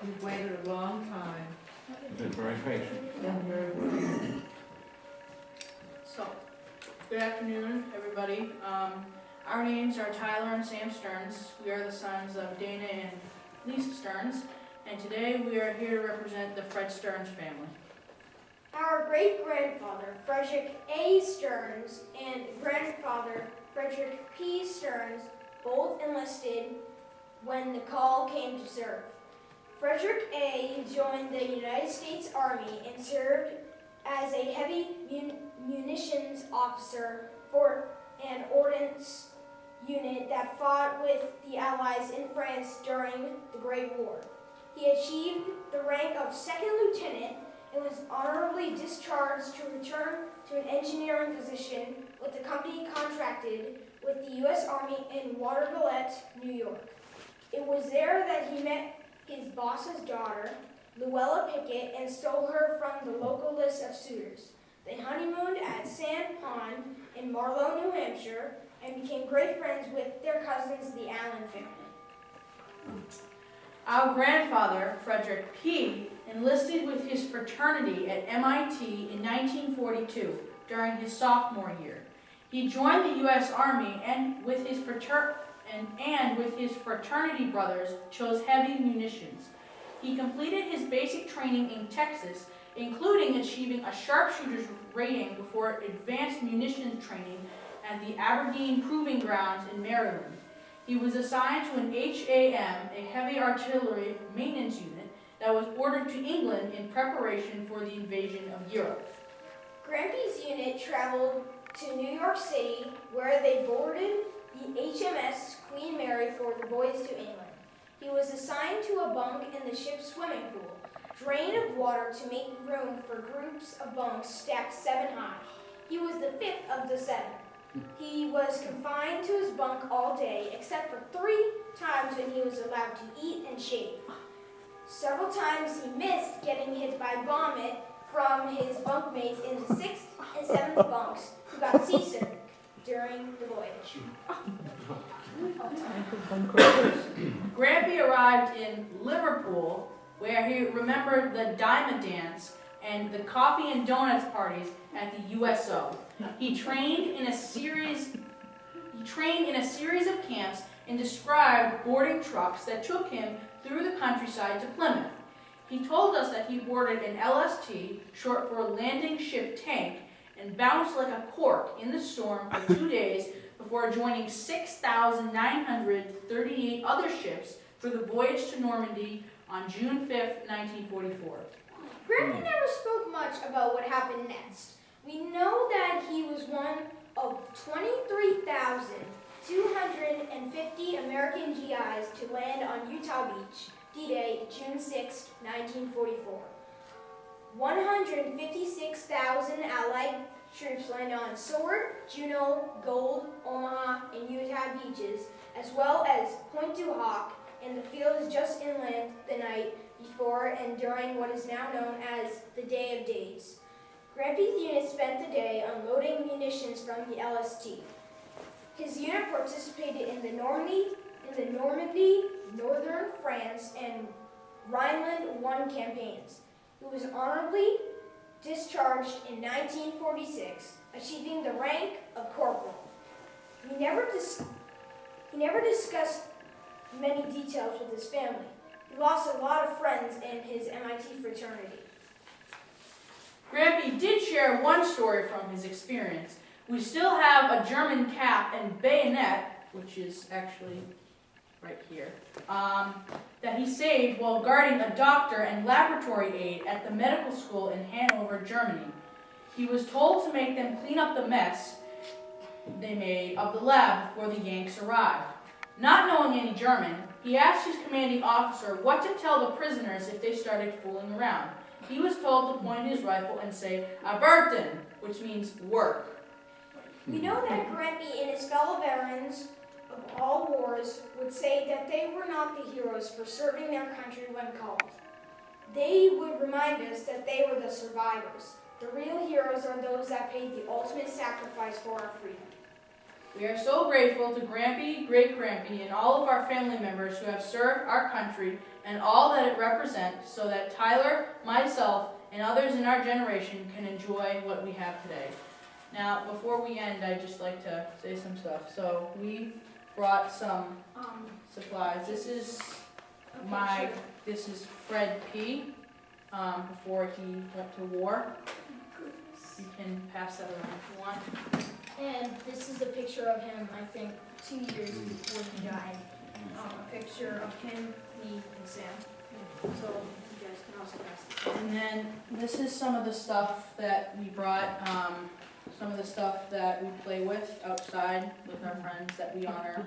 We've waited a long time. You've been very patient. So, good afternoon, everybody. Our names are Tyler and Sam Stearns. We are the sons of Dana and Lisa Stearns, and today we are here to represent the Fred Stearns family. Our great-grandfather, Frederick A. Stearns, and grandfather, Frederick P. Stearns, both enlisted when the call came to serve. Frederick A. joined the United States Army and served as a heavy munitions officer for an ordnance unit that fought with the Allies in France during the Great War. He achieved the rank of second lieutenant and was honorably discharged to return to an engineering position with the company contracted with the U.S. Army in Watervliet, New York. It was there that he met his boss's daughter, Luella Pickett, and stole her from the local list of suitors. They honeymooned at Sand Pond in Marlow, New Hampshire, and became great friends with their cousins, the Allen family. Our grandfather, Frederick P., enlisted with his fraternity at MIT in 1942 during his sophomore year. He joined the U.S. Army and with his fraternity brothers chose heavy munitions. He completed his basic training in Texas, including achieving a sharpshooter's rating before advanced munitions training at the Aberdeen Proving Grounds in Maryland. He was assigned to an HAM, a heavy artillery maintenance unit, that was ordered to England in preparation for the invasion of Europe. Grampy's unit traveled to New York City, where they boarded the HMS Queen Mary for the voyage to England. He was assigned to a bunk in the ship's swimming pool, drained of water to make room for groups of bunks stacked 7 high. He was the 5th of the 7. He was confined to his bunk all day, except for 3 times when he was allowed to eat and shave. Several times he missed getting hit by vomit from his bunkmates in the 6th and 7th bunks, who got seasick during the voyage. Grampy arrived in Liverpool, where he remembered the Diamond Dance and the coffee and donuts parties at the USO. He trained in a series of camps and described boarding trucks that took him through the countryside to Plymouth. He told us that he boarded an LST, short for Landing Ship Tank, and bounced like a cork in the storm for 2 days before joining 6,938 other ships for the voyage to Normandy on June 5th, 1944. Grampy never spoke much about what happened next. We know that he was one of 23,250 American GIs to land on Utah Beach, D-Day, June 6, 1944. 156,000 Allied troops landed on Sword, Juneau, Gold, Omaha, and Utah beaches, as well as Point du Hoc and the fields just inland the night before and during what is now known as the Day of Days. Grampy's unit spent the day unloading munitions from the LST. His unit participated in the Normandy, Northern France, and Rhineland I campaigns. He was honorably discharged in 1946, achieving the rank of corporal. He never discussed many details with his family. He lost a lot of friends in his MIT fraternity. Grampy did share one story from his experience. We still have a German cap and bayonet, which is actually right here, that he saved while guarding a doctor and laboratory aide at the medical school in Hanover, Germany. He was told to make them clean up the mess they made of the lab before the Yanks arrived. Not knowing any German, he asked his commanding officer what to tell the prisoners if they started fooling around. He was told to point his rifle and say, "Arbeiten," which means work. We know that Grampy and his fellow veterans of all wars would say that they were not the heroes for serving their country when called. They would remind us that they were the survivors. The real heroes are those that paid the ultimate sacrifice for our freedom. We are so grateful to Grampy, Great-Grampy, and all of our family members who have served our country and all that it represents so that Tyler, myself, and others in our generation can enjoy what we have today. Now, before we end, I'd just like to say some stuff. So we brought some supplies. This is this is Fred P. Before he went to war. You can pass that around if you want. And this is a picture of him, I think, 2 years before he died. A picture of him, me, and Sam. So you guys can also pass this on. And then this is some of the stuff that we brought, some of the stuff that we play with outside with our friends that we honor.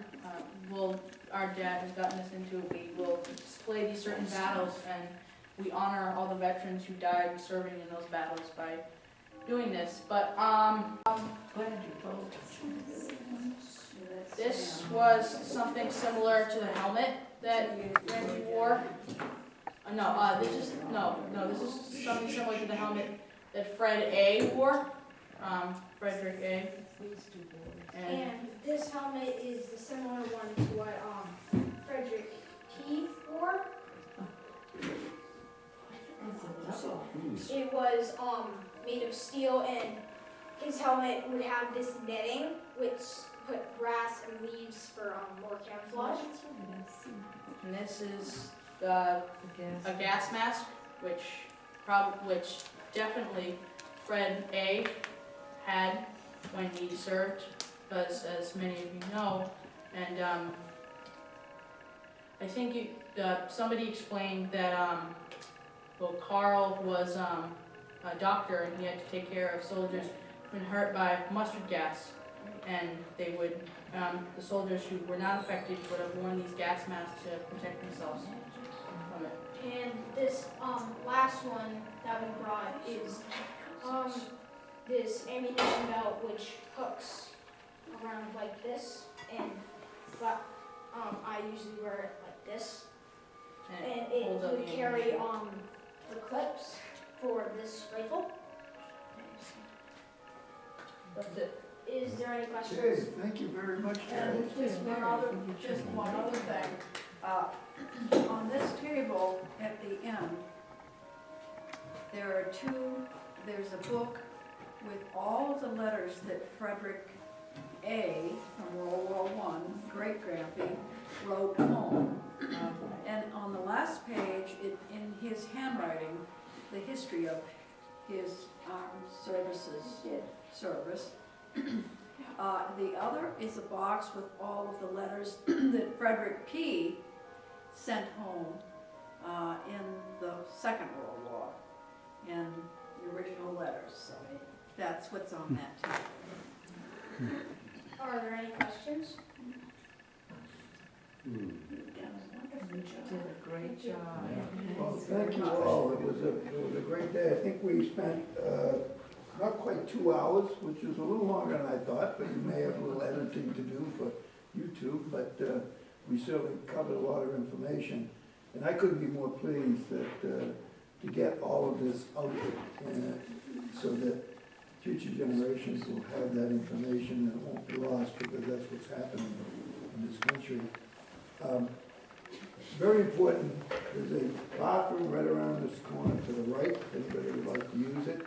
Our dad has gotten us into it. We will display these certain battles, and we honor all the veterans who died serving in those battles by doing this. But this was something similar to the helmet that Randy wore. This is something similar to the helmet that Fred A. wore. Frederick A. And this helmet is the similar one to what Frederick P. wore. It was made of steel, and his helmet would have this netting, which put grass and leaves for more camouflage. And this is a gas mask, which definitely Fred A. had when he served, because as many of you know, and I think somebody explained that Carl was a doctor, and he had to take care of soldiers who'd been hurt by mustard gas, and they would, the soldiers who were not affected would have worn these gas masks to protect themselves from it. And this last one that we brought is this ammunition belt, which hooks around like this, but I usually wear it like this, and it holds up would the carry ammunition. the clips for this rifle. That's it. Is there any Okay, questions? thank you very much, Gary. And just one other thing. On this table at the end, there's a book with all of the letters that Frederick A. from World War I, Great-Grampy, wrote home. And on the last page, in his handwriting, the history of his armed services service. The other is a box with all of the letters that Frederick P. sent home in the Second World War, in the original letters. So that's what's on that table. Are there any questions? You did a great job. Well, thank you all. It was a great day. I think we spent not quite 2 hours, which is a little longer than I thought, but you may have a little editing to do for YouTube, but we certainly covered a lot of information. And I couldn't be more pleased that to get all of this out so that future generations will have that information and it won't be lost, because that's what's happening in this country. Very important, there's a bathroom right around this corner to the right, if anybody would like to use it.